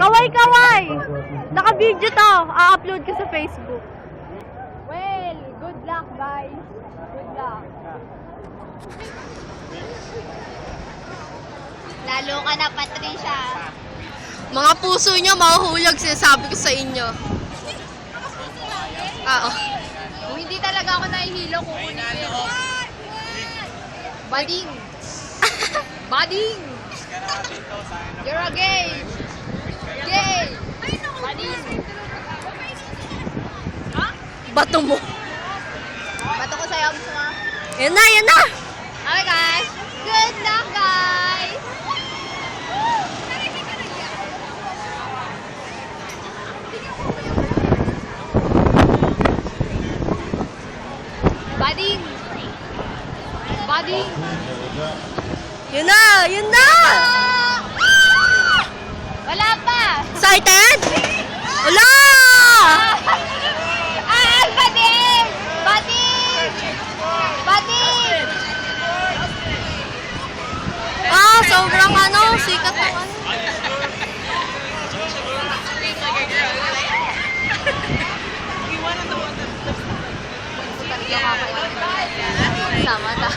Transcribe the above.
Kaway-kaway! Naka-video to. A-upload ko sa Facebook. Well, good luck, guys. Good luck. Lalo ka na, Patricia. Mga puso nyo, mahuhulog, sinasabi ko sa inyo. Oo. Kung hindi talaga ako nahihilo, kukunin ko yun. Bading! Bading! You're a gay! Gay! Bading! Bato mo. Bato ko sa'yo, gusto mo? Yan na, yan na! Okay, guys. Good luck, guys! Bading! Bading! Yun na, yun na! Wala pa! Excited? Wala! Bading! Bading! Bading! Sobrang sikat ng Sama ta.